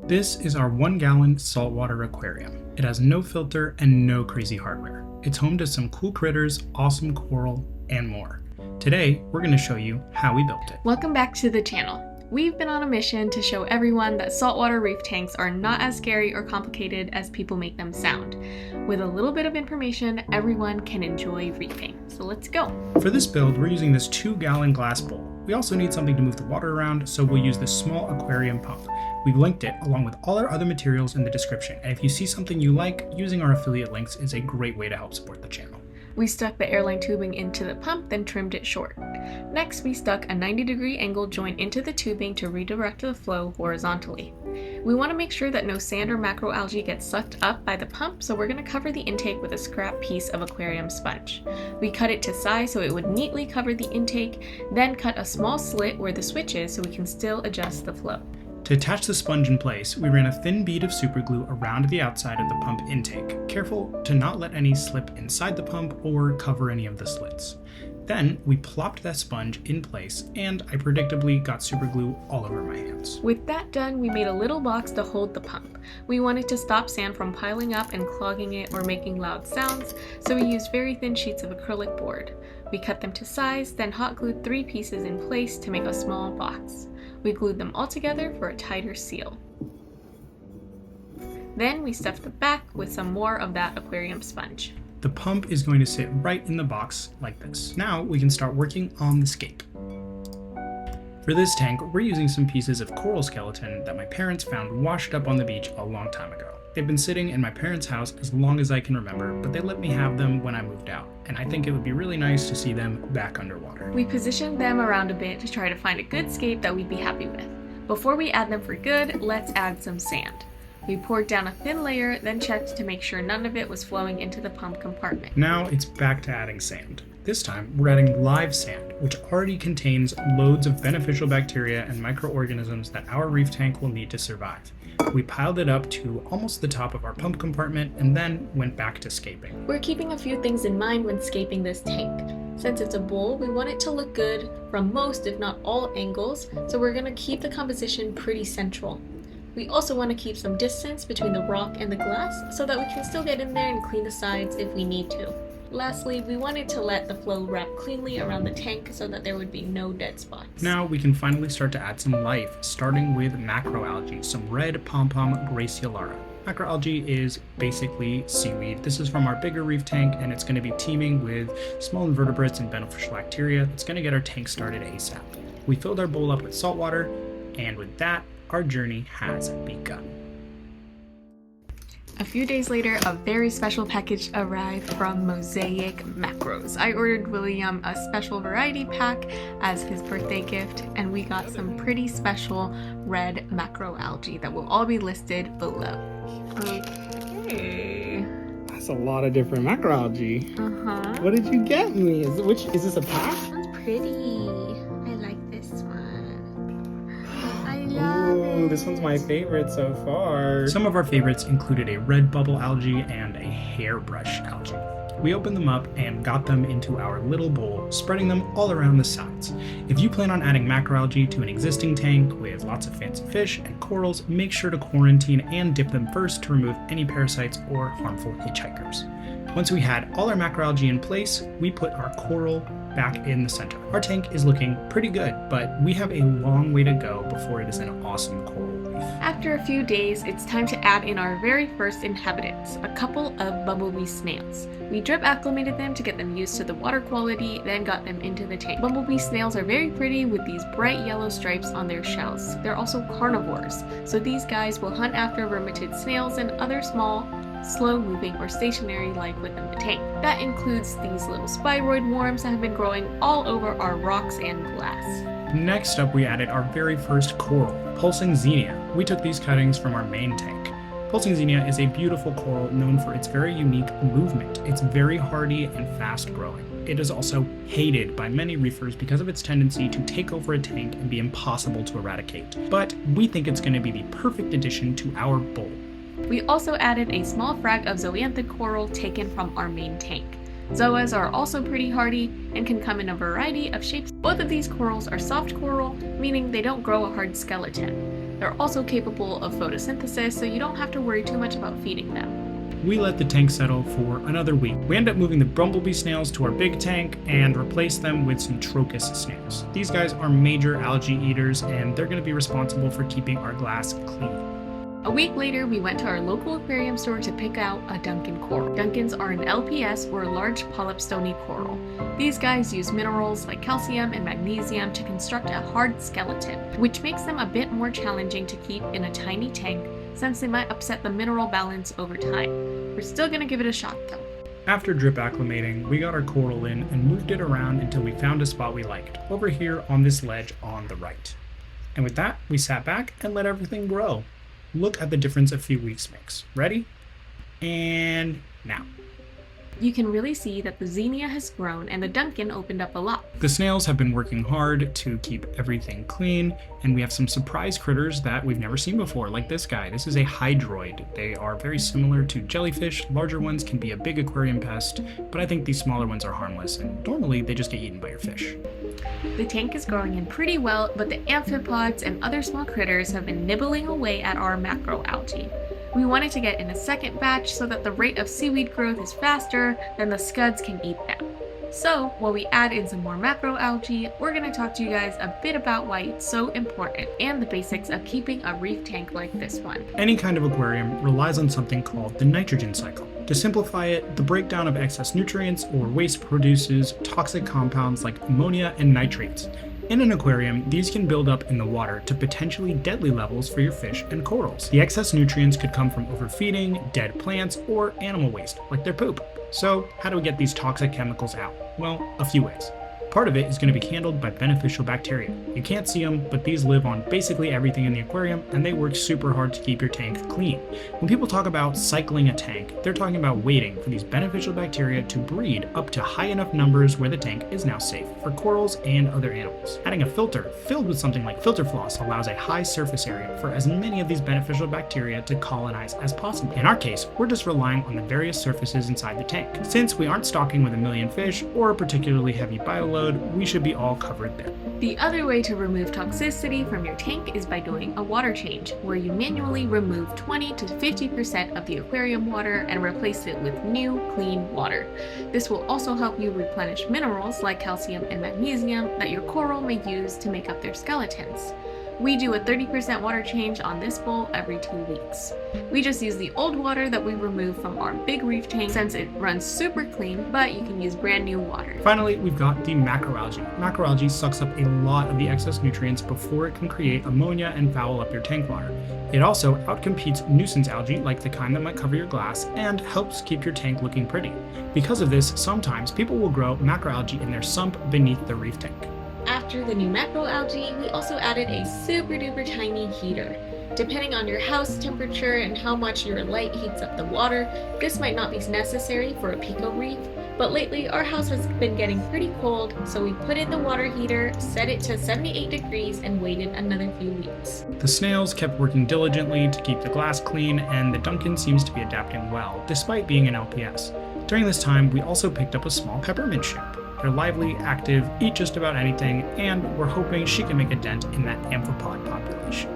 This is our 1-gallon saltwater aquarium. It has no filter and no crazy hardware. It's home to some cool critters, awesome coral, and more. Today, we're going to show you how we built it. Welcome back to the channel. We've been on a mission to show everyone that saltwater reef tanks are not as scary or complicated as people make them sound. With a little bit of information, everyone can enjoy reefing. So let's go. For this build, we're using this 2-gallon glass bowl. We also need something to move the water around, so we'll use this small aquarium pump. We've linked it along with all our other materials in the description, and if you see something you like, using our affiliate links is a great way to help support the channel. We stuck the airline tubing into the pump, then trimmed it short. Next, we stuck a 90-degree angle joint into the tubing to redirect the flow horizontally. We want to make sure that no sand or macroalgae gets sucked up by the pump, so we're going to cover the intake with a scrap piece of aquarium sponge. We cut it to size so it would neatly cover the intake, then cut a small slit where the switch is so we can still adjust the flow. To attach the sponge in place, we ran a thin bead of superglue around the outside of the pump intake, careful to not let any slip inside the pump or cover any of the slits. Then, we plopped that sponge in place, and I predictably got superglue all over my hands. With that done, we made a little box to hold the pump. We wanted to stop sand from piling up and clogging it or making loud sounds, so we used very thin sheets of acrylic board. We cut them to size, then hot glued 3 pieces in place to make a small box. We glued them all together for a tighter seal. Then we stuffed the back with some more of that aquarium sponge. The pump is going to sit right in the box like this. Now we can start working on the scape. For this tank, we're using some pieces of coral skeleton that my parents found washed up on the beach a long time ago. They've been sitting in my parents' house as long as I can remember, but they let me have them when I moved out, and I think it would be really nice to see them back underwater. We positioned them around a bit to try to find a good scape that we'd be happy with. Before we add them for good, let's add some sand. We poured down a thin layer, then checked to make sure none of it was flowing into the pump compartment. Now it's back to adding sand. This time, we're adding live sand, which already contains loads of beneficial bacteria and microorganisms that our reef tank will need to survive. We piled it up to almost the top of our pump compartment and then went back to scaping. We're keeping a few things in mind when scaping this tank. Since it's a bowl, we want it to look good from most, if not all, angles, so we're going to keep the composition pretty central. We also want to keep some distance between the rock and the glass so that we can still get in there and clean the sides if we need to. Lastly, we wanted to let the flow wrap cleanly around the tank so that there would be no dead spots. Now we can finally start to add some life, starting with macroalgae, some red pom-pom gracilaria. Macroalgae is basically seaweed. This is from our bigger reef tank, and it's going to be teeming with small invertebrates and beneficial bacteria. It's going to get our tank started ASAP. We filled our bowl up with salt water, and with that, our journey has begun. A few days later, a very special package arrived from Mosaic Macros. I ordered William a special variety pack as his birthday gift, and we got some pretty special red macroalgae that will all be listed below. Okay. That's a lot of different macroalgae. Uh-huh. What did you get me? Is this a pack? That's pretty. I like this one. I love it. Ooh, this one's my favorite so far. Some of our favorites included a red bubble algae and a hairbrush algae. We opened them up and got them into our little bowl, spreading them all around the sides. If you plan on adding macroalgae to an existing tank with lots of fancy fish and corals, make sure to quarantine and dip them first to remove any parasites or harmful hitchhikers. Once we had all our macroalgae in place, we put our coral back in the center. Our tank is looking pretty good, but we have a long way to go before it is an awesome coral reef. After a few days, it's time to add in our very first inhabitants, a couple of bumblebee snails. We drip acclimated them to get them used to the water quality, then got them into the tank. Bumblebee snails are very pretty with these bright yellow stripes on their shells. They're also carnivores, so these guys will hunt after vermitid snails and other small, slow-moving or stationary life within the tank. That includes these little spiroid worms that have been growing all over our rocks and glass. Next up, we added our very first coral, pulsing xenia. We took these cuttings from our main tank. Pulsing xenia is a beautiful coral known for its very unique movement. It's very hardy and fast-growing. It is also hated by many reefers because of its tendency to take over a tank and be impossible to eradicate. But we think it's going to be the perfect addition to our bowl. We also added a small frag of Zoanthid coral taken from our main tank. Zoas are also pretty hardy and can come in a variety of shapes. Both of these corals are soft coral, meaning they don't grow a hard skeleton. They're also capable of photosynthesis, so you don't have to worry too much about feeding them. We let the tank settle for another week. We end up moving the bumblebee snails to our big tank and replace them with some trocus snails. These guys are major algae eaters, and they're going to be responsible for keeping our glass clean. A week later, we went to our local aquarium store to pick out a Duncan coral. Duncans are an LPS, or large polyp stony coral. These guys use minerals like calcium and magnesium to construct a hard skeleton, which makes them a bit more challenging to keep in a tiny tank since they might upset the mineral balance over time. We're still gonna give it a shot though. After drip acclimating, we got our coral in and moved it around until we found a spot we liked, over here on this ledge on the right. And with that, we sat back and let everything grow. Look at the difference a few weeks makes. Ready? And now. You can really see that the xenia has grown and the Duncan opened up a lot. The snails have been working hard to keep everything clean, and we have some surprise critters that we've never seen before, like this guy. This is a hydroid. They are very similar to jellyfish. Larger ones can be a big aquarium pest, but I think these smaller ones are harmless, and normally they just get eaten by your fish. The tank is growing in pretty well, but the amphipods and other small critters have been nibbling away at our macroalgae. We wanted to get in a second batch so that the rate of seaweed growth is faster than the scuds can eat them. So, while we add in some more macroalgae, we're going to talk to you guys a bit about why it's so important and the basics of keeping a reef tank like this one. Any kind of aquarium relies on something called the nitrogen cycle. To simplify it, the breakdown of excess nutrients or waste produces toxic compounds like ammonia and nitrates. In an aquarium, these can build up in the water to potentially deadly levels for your fish and corals. The excess nutrients could come from overfeeding, dead plants, or animal waste, like their poop. So, how do we get these toxic chemicals out? Well, a few ways. Part of it is going to be handled by beneficial bacteria. You can't see them, but these live on basically everything in the aquarium, and they work super hard to keep your tank clean. When people talk about cycling a tank, they're talking about waiting for these beneficial bacteria to breed up to high enough numbers where the tank is now safe for corals and other animals. Adding a filter filled with something like filter floss allows a high surface area for as many of these beneficial bacteria to colonize as possible. In our case, we're just relying on the various surfaces inside the tank. Since we aren't stocking with a million fish or a particularly heavy bioload, we should be all covered there. The other way to remove toxicity from your tank is by doing a water change, where you manually remove 20 to 50% of the aquarium water and replace it with new, clean water. This will also help you replenish minerals like calcium and magnesium that your coral may use to make up their skeletons. We do a 30% water change on this bowl every 2 weeks. We just use the old water that we removed from our big reef tank since it runs super clean, but you can use brand new water. Finally, we've got the macroalgae. Macroalgae sucks up a lot of the excess nutrients before it can create ammonia and foul up your tank water. It also outcompetes nuisance algae, like the kind that might cover your glass, and helps keep your tank looking pretty. Because of this, sometimes people will grow macroalgae in their sump beneath the reef tank. After the new macroalgae, we also added a super duper tiny heater. Depending on your house temperature and how much your light heats up the water, this might not be necessary for a pico reef, but lately our house has been getting pretty cold, so we put in the water heater, set it to 78 degrees, and waited another few weeks. The snails kept working diligently to keep the glass clean, and the Duncan seems to be adapting well, despite being an LPS. During this time, we also picked up a small peppermint shrimp. They're lively, active, eat just about anything, and we're hoping she can make a dent in that amphipod population.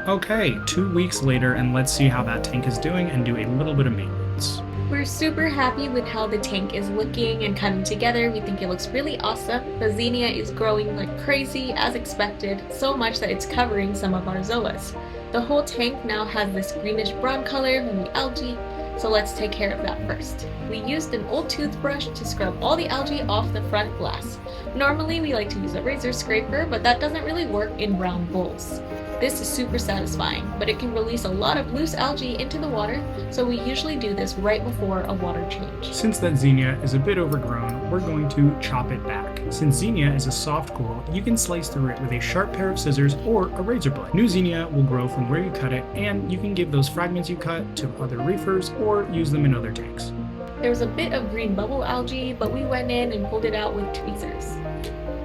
Okay, 2 weeks later, and let's see how that tank is doing and do a little bit of maintenance. We're super happy with how the tank is looking and coming together. We think it looks really awesome. The xenia is growing like crazy as expected, so much that it's covering some of our zoas. The whole tank now has this greenish brown color from the algae, so let's take care of that first. We used an old toothbrush to scrub all the algae off the front glass. Normally we like to use a razor scraper, but that doesn't really work in round bowls. This is super satisfying, but it can release a lot of loose algae into the water, so we usually do this right before a water change. Since that xenia is a bit overgrown, we're going to chop it back. Since xenia is a soft coral, you can slice through it with a sharp pair of scissors or a razor blade. New xenia will grow from where you cut it, and you can give those fragments you cut to other reefers or use them in other tanks. There was a bit of green bubble algae, but we went in and pulled it out with tweezers.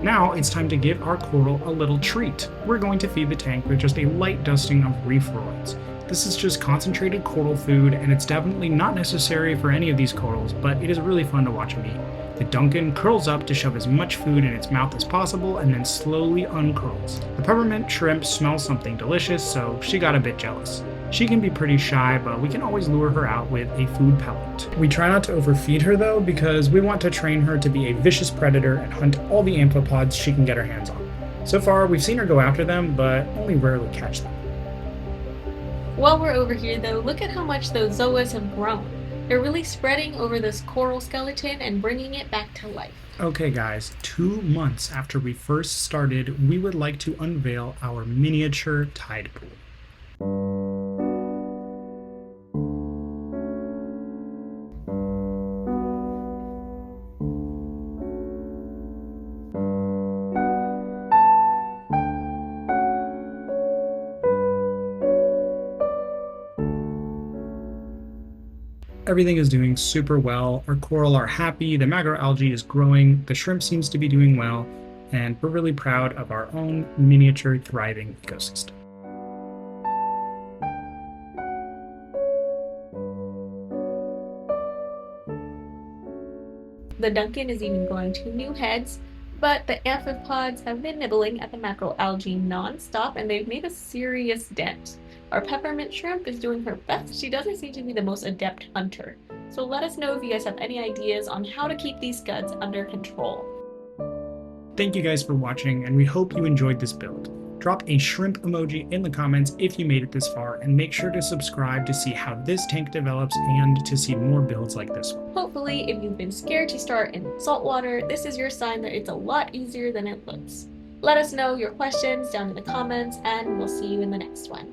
Now it's time to give our coral a little treat. We're going to feed the tank with just a light dusting of reef roids. This is just concentrated coral food, and it's definitely not necessary for any of these corals, but it is really fun to watch them eat. The Duncan curls up to shove as much food in its mouth as possible and then slowly uncurls. The peppermint shrimp smells something delicious, so she got a bit jealous. She can be pretty shy, but we can always lure her out with a food pellet. We try not to overfeed her though, because we want to train her to be a vicious predator and hunt all the amphipods she can get her hands on. So far, we've seen her go after them, but only rarely catch them. While we're over here though, look at how much those zoas have grown. They're really spreading over this coral skeleton and bringing it back to life. Okay guys, 2 months after we first started, we would like to unveil our miniature tide pool. Everything is doing super well. Our coral are happy, the macroalgae is growing, the shrimp seems to be doing well, and we're really proud of our own miniature thriving ecosystem. The Duncan is even growing 2 new heads, but the amphipods have been nibbling at the macroalgae non-stop and they've made a serious dent. Our peppermint shrimp is doing her best. She doesn't seem to be the most adept hunter. So let us know if you guys have any ideas on how to keep these scuds under control. Thank you guys for watching, and we hope you enjoyed this build. Drop a shrimp emoji in the comments if you made it this far, and make sure to subscribe to see how this tank develops and to see more builds like this one. Hopefully, if you've been scared to start in saltwater, this is your sign that it's a lot easier than it looks. Let us know your questions down in the comments, and we'll see you in the next one.